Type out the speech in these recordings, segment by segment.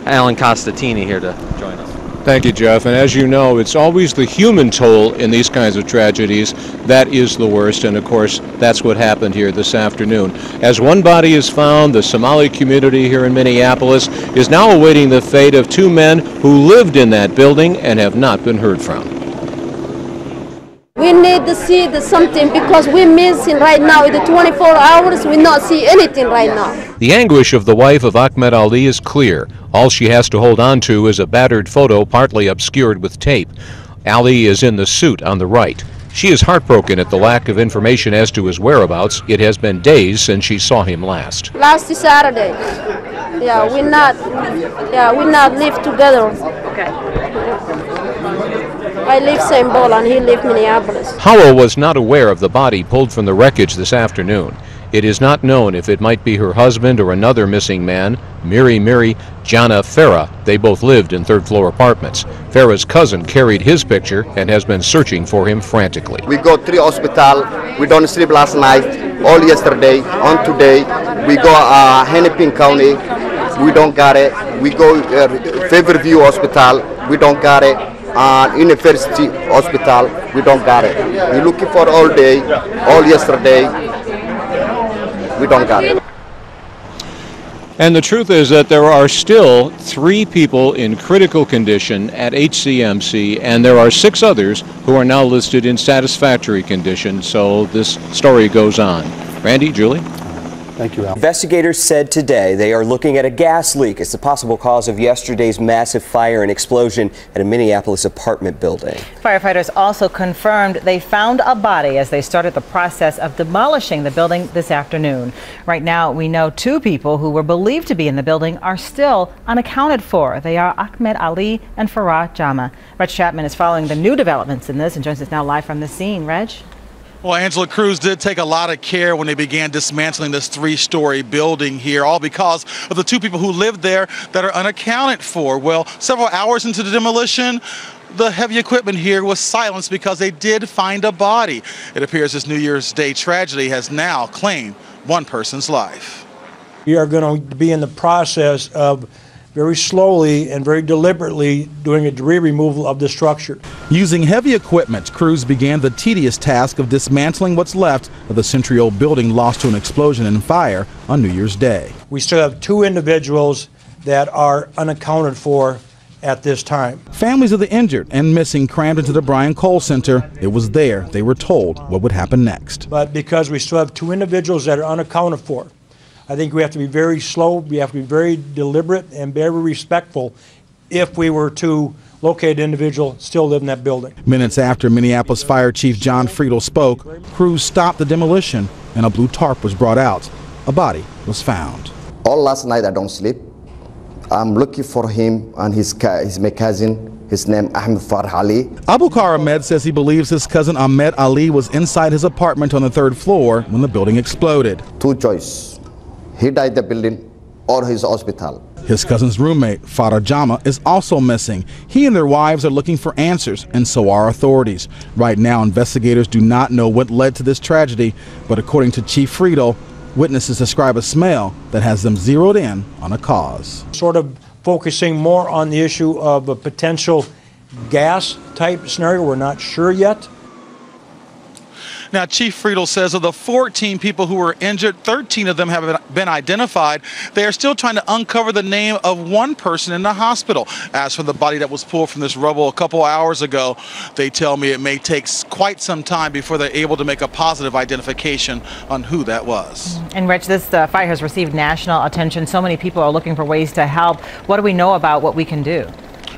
Alan Costatini here to join us. Thank you, Jeff. And as you know, it's always the human toll in these kinds of tragedies that is the worst. And of course, that's what happened here this afternoon. As one body is found, the Somali community here in Minneapolis is now awaiting the fate of two men who lived in that building and have not been heard from. We need to see something because we're missing right now. In the 24 hours, we not see anything right now. The anguish of the wife of Ahmed Ali is clear. All she has to hold on to is a battered photo partly obscured with tape. Ali is in the suit on the right. She is heartbroken at the lack of information as to his whereabouts. It has been days since she saw him last. Last Saturday. Yeah, we not live together. Okay. I live St. Paul and he lives Minneapolis. Howell was not aware of the body pulled from the wreckage this afternoon. It is not known if it might be her husband or another missing man, Miri Jana Farah. They both lived in third-floor apartments. Farah's cousin carried his picture and has been searching for him frantically. We go 3 hospital. We don't sleep last night, all yesterday, on today. We go Hennepin County. We don't got it. We go Fairview Hospital. We don't got it. University Hospital, we don't got it. We're looking for all day, all yesterday, we don't got it. And the truth is that there are still 3 people in critical condition at HCMC, and there are 6 others who are now listed in satisfactory condition, so this story goes on. Randy, Julie? Thank you, Al. Investigators said today they are looking at a gas leak as the possible cause of yesterday's massive fire and explosion at a Minneapolis apartment building. Firefighters also confirmed they found a body as they started the process of demolishing the building this afternoon. Right now, we know 2 people who were believed to be in the building are still unaccounted for. They are Ahmed Ali and Farah Jama. Reg Chapman is following the new developments in this and joins us now live from the scene. Reg? Well, Angela, crews did take a lot of care when they began dismantling this 3-story building here, all because of the 2 people who lived there that are unaccounted for. Well, several hours into the demolition, the heavy equipment here was silenced because they did find a body. It appears this New Year's Day tragedy has now claimed one person's life. We are going to be in the process of very slowly and very deliberately doing a debris removal of the structure. Using heavy equipment, crews began the tedious task of dismantling what's left of the century-old building lost to an explosion and fire on New Year's Day. We still have 2 individuals that are unaccounted for at this time. Families of the injured and missing crammed into the Brian Cole Center. It was there they were told what would happen next. But because we still have 2 individuals that are unaccounted for, I think we have to be very slow, we have to be very deliberate and very respectful if we were to locate an individual still living in that building. Minutes after Minneapolis Fire Chief John Friedel spoke, crews stopped the demolition and a blue tarp was brought out. A body was found. All last night I don't sleep. I'm looking for him and my cousin. His name Ahmed Farah Ali. Abukar Ahmed says he believes his cousin Ahmed Ali was inside his apartment on the 3rd floor when the building exploded. 2 choices. He died in the building or his hospital. His cousin's roommate, Farah Jama, is also missing. He and their wives are looking for answers, and so are authorities. Right now, investigators do not know what led to this tragedy, but according to Chief Friedel, witnesses describe a smell that has them zeroed in on a cause. Sort of focusing more on the issue of a potential gas type scenario. We're not sure yet. Now, Chief Friedel says of the 14 people who were injured, 13 of them have been identified. They are still trying to uncover the name of one person in the hospital. As for the body that was pulled from this rubble a couple hours ago, they tell me it may take quite some time before they're able to make a positive identification on who that was. And Rich, this fire has received national attention. So many people are looking for ways to help. What do we know about what we can do?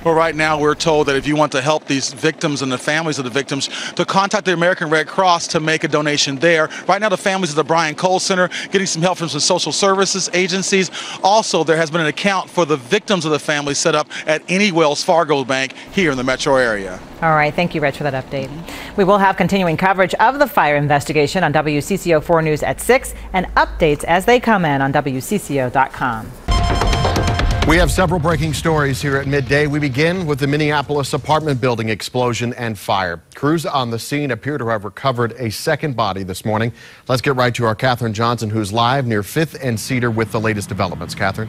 Well, right now we're told that if you want to help these victims and the families of the victims, to contact the American Red Cross to make a donation there. Right now the families of the Brian Cole Center getting some help from some social services agencies. Also, there has been an account for the victims of the family set up at any Wells Fargo bank here in the metro area. All right, thank you, Rich, for that update. We will have continuing coverage of the fire investigation on WCCO 4 News at 6 and updates as they come in on WCCO.com. We have several breaking stories here at midday. We begin with the Minneapolis apartment building explosion and fire. Crews on the scene appear to have recovered a second body this morning. Let's get right to our Catherine Johnson, who's live near 5th and Cedar with the latest developments. Catherine.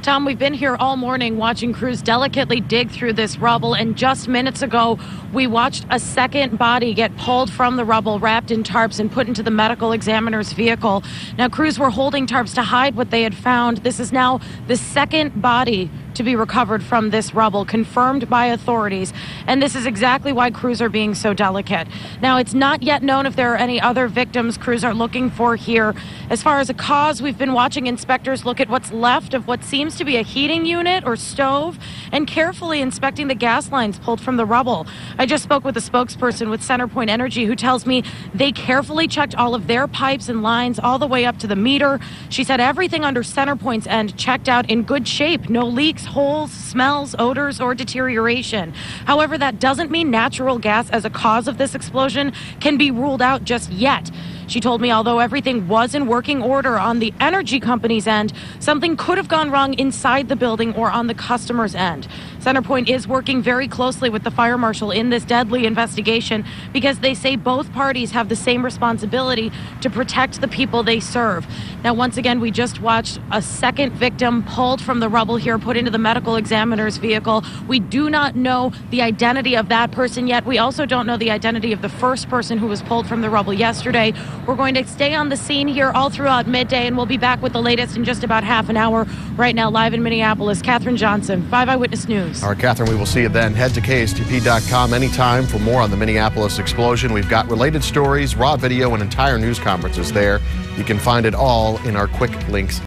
Tom, we've been here all morning watching crews delicately dig through this rubble, and just minutes ago we watched a second body get pulled from the rubble, wrapped in tarps and put into the medical examiner's vehicle. Now, crews were holding tarps to hide what they had found. This is now the second body to be recovered from this rubble, confirmed by authorities. And this is exactly why crews are being so delicate. Now, it's not yet known if there are any other victims crews are looking for here. As far as a cause, we've been watching inspectors look at what's left of what seems to be a heating unit or stove and carefully inspecting the gas lines pulled from the rubble. I just spoke with a spokesperson with CenterPoint Energy who tells me they carefully checked all of their pipes and lines all the way up to the meter. She said everything under CenterPoint's end checked out in good shape. No leaks, holes, smells, odors, or deterioration. However, that doesn't mean natural gas as a cause of this explosion can be ruled out just yet. She told me although everything was in working order on the energy company's end, something could have gone wrong inside the building or on the customer's end. CenterPoint is working very closely with the fire marshal in this deadly investigation because they say both parties have the same responsibility to protect the people they serve. Now, once again, we just watched a second victim pulled from the rubble here, put into the medical examiner's vehicle. We do not know the identity of that person yet. We also don't know the identity of the first person who was pulled from the rubble yesterday. We're going to stay on the scene here all throughout midday, and we'll be back with the latest in just about half an hour. Right now, live in Minneapolis, Catherine Johnson, 5 Eyewitness News. All right, Catherine, we will see you then. Head to KSTP.com anytime for more on the Minneapolis explosion. We've got related stories, raw video, and entire news conferences there. You can find it all in our quick links